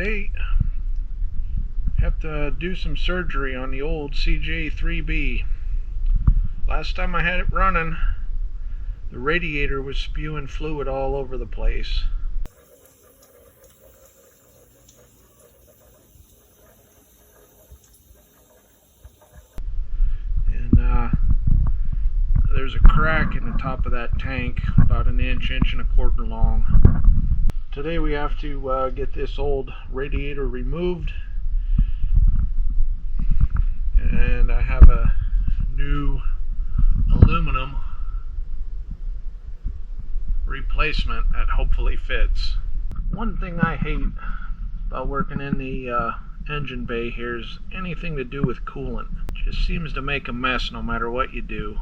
Today, have to do some surgery on the old CJ3B. Last time I had it running, the radiator was spewing fluid all over the place. And there's a crack in the top of that tank, about an inch and a quarter long. Today we have to get this old radiator removed, and I have a new aluminum replacement that hopefully fits. One thing I hate about working in the engine bay here is anything to do with coolant. It just seems to make a mess no matter what you do.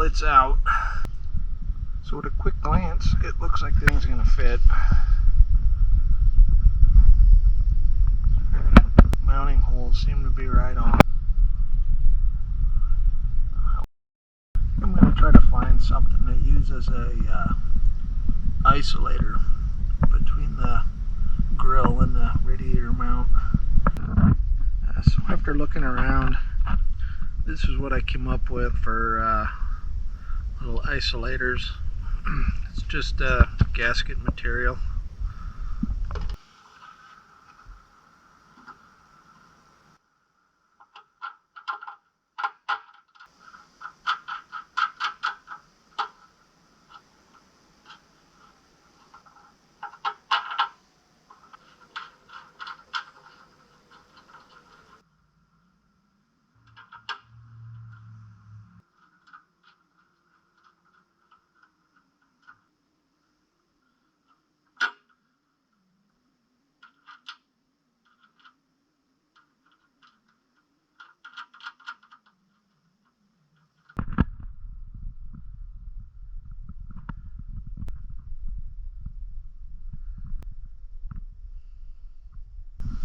it's out. So at a quick glance, it looks like things are going to fit. Mounting holes seem to be right on. I'm going to try to find something that uses a isolator between the grill and the radiator mount. So after looking around, this is what I came up with for little isolators. It's just gasket material.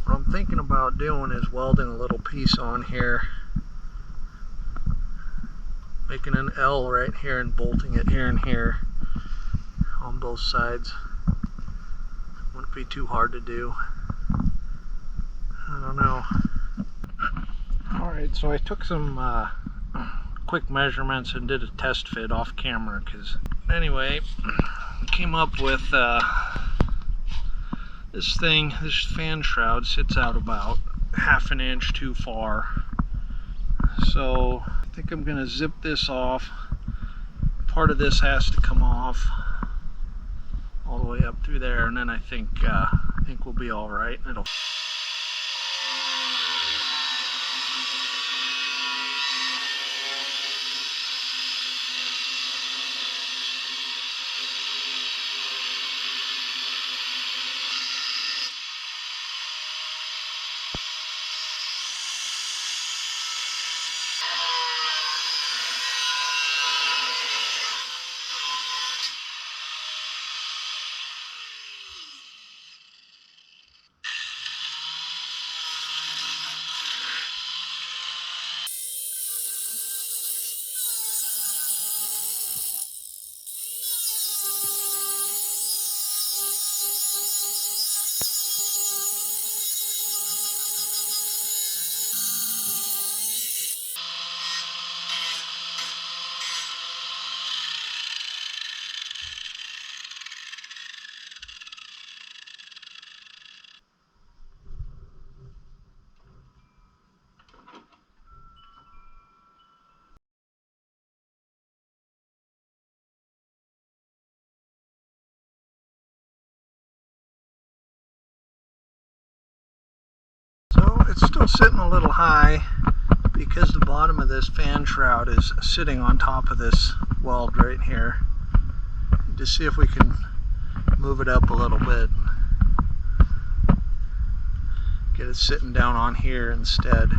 What I'm thinking about doing is welding a little piece on here, making an L right here and bolting it here and here on both sides. Wouldn't be too hard to do. I don't know. Alright, so I took some quick measurements and did a test fit off camera, because anyway, came up with this thing, this fan shroud sits out about ½ an inch too far. So I think I'm going to zip this off. Part of this has to come off all the way up through there, and then I think we'll be all right. It'll it's still sitting a little high because the bottom of this fan shroud is sitting on top of this weld right here. Just see if we can move it up a little bit. Get it sitting down on here instead.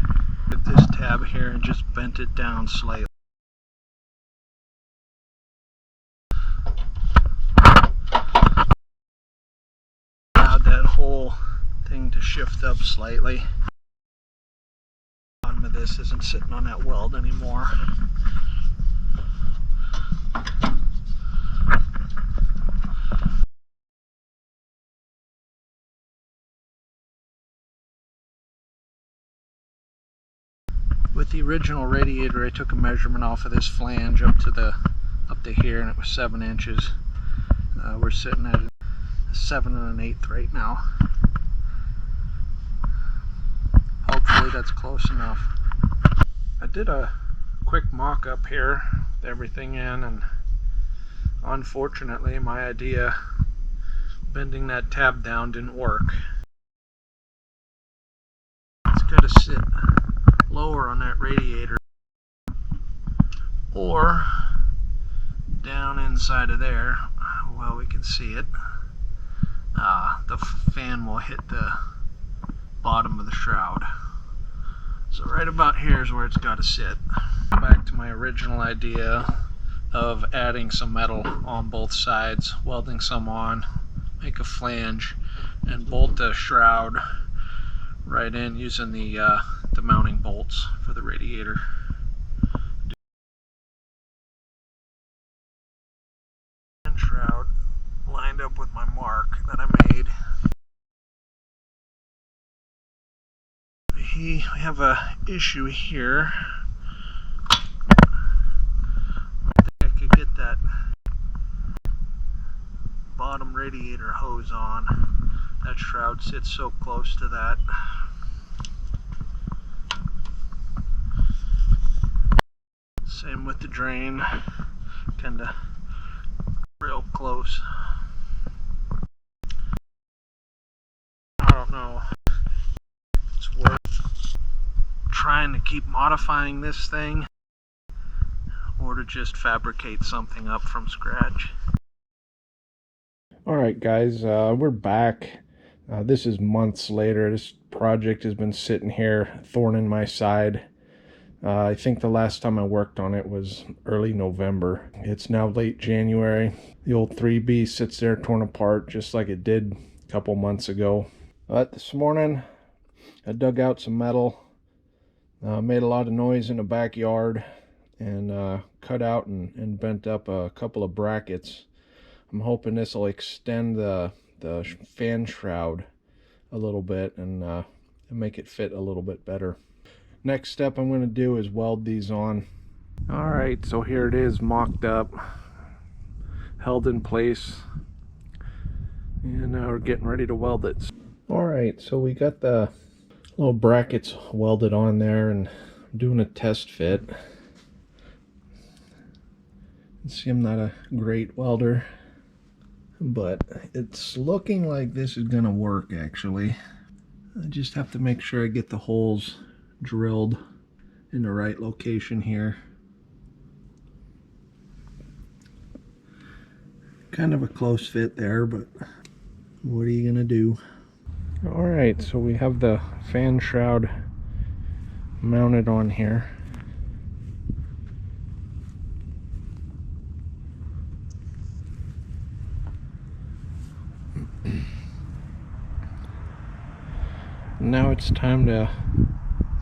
Get this tab here and just bent it down slightly. Allowed that whole thing to shift up slightly. Bottom of this isn't sitting on that weld anymore. With the original radiator, I took a measurement off of this flange up to here, and it was 7 inches. We're sitting at 7 1/8 right now. Hopefully that's close enough. I did a quick mock-up here with everything in, and unfortunately my idea bending that tab down didn't work. It's got to sit lower on that radiator or down inside of there. Well, we can see it. The fan will hit the bottom of the shroud. So right about here is where it's got to sit. Back to my original idea. of adding some metal on both sides, welding some on, make a flange, and bolt the shroud right in using the mounting bolts for the radiator. Shroud lined up with my mark that I made. We have a issue here. I think I could get that bottom radiator hose on. That shroud sits so close to that. Same with the drain, kinda real close. I don't know. It's worth trying to keep modifying this thing or to just fabricate something up from scratch. Alright guys, we're back. This is months later. This project has been sitting here, thorn in my side. I think the last time I worked on it was early November. It's now late January. The old 3B sits there torn apart just like it did a couple months ago. But this morning I dug out some metal, made a lot of noise in the backyard, and cut out and bent up a couple of brackets. I'm hoping this will extend the fan shroud a little bit and make it fit a little bit better. Next step I'm going to do is weld these on. Alright, so here it is, mocked up, held in place, and now we're getting ready to weld it. Alright, so we got the little brackets welded on there and I'm doing a test fit. See, I'm not a great welder, but it's looking like this is going to work actually. I just have to make sure I get the holes drilled in the right location here. Kind of a close fit there, but what are you gonna do? Alright, so we have the fan shroud mounted on here. Now it's time to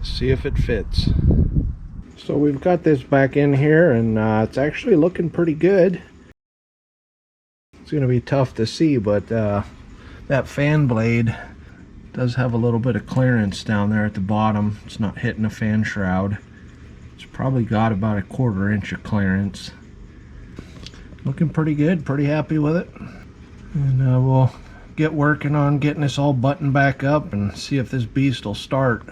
see if it fits. So we've got this back in here and it's actually looking pretty good. It's going to be tough to see, but that fan blade does have a little bit of clearance down there at the bottom. It's not hitting the fan shroud. It's probably got about a 1/4 inch of clearance. Looking pretty good, pretty happy with it. And we'll get working on getting this all buttoned back up and see if this beast will start.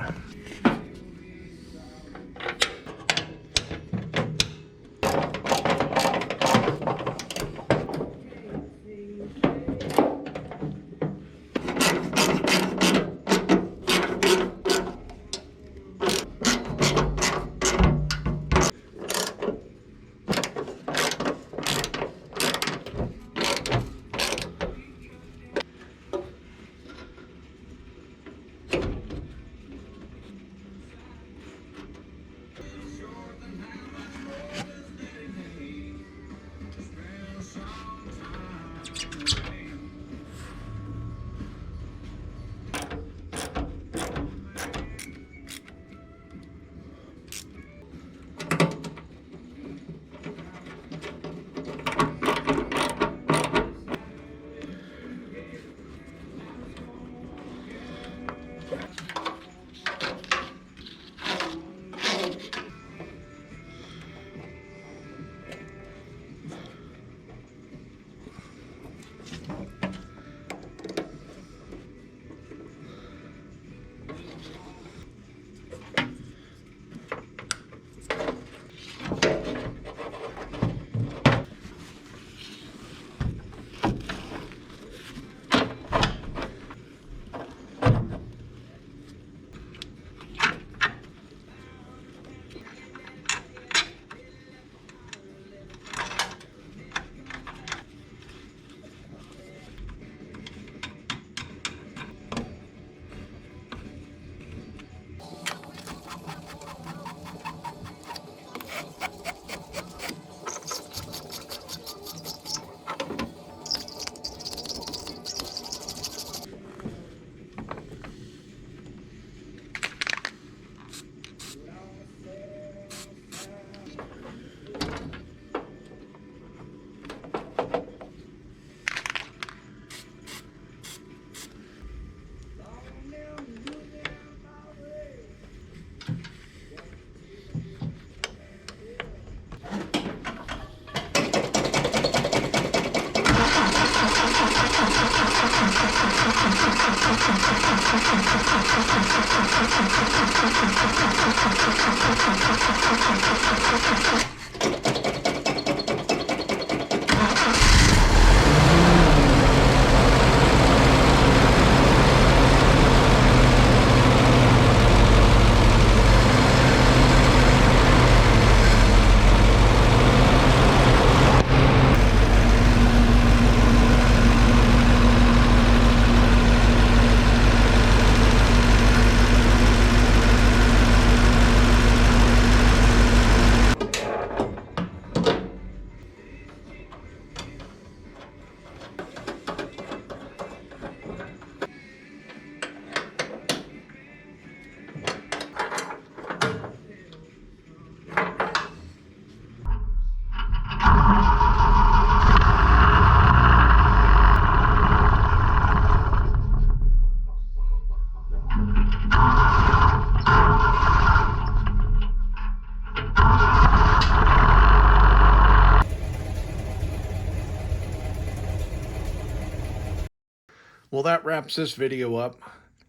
Well, that wraps this video up.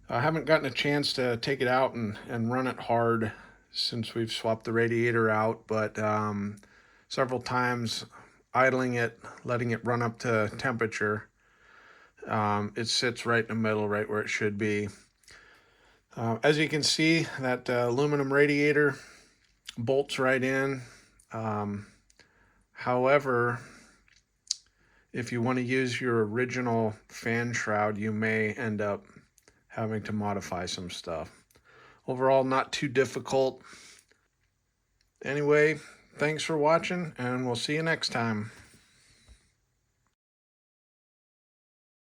I haven't gotten a chance to take it out and run it hard since we've swapped the radiator out, but several times idling it, letting it run up to temperature, it sits right in the middle, right where it should be. As you can see, that aluminum radiator bolts right in. However, if you want to use your original fan shroud, you may end up having to modify some stuff. Overall, not too difficult. Anyway, thanks for watching, and we'll see you next time.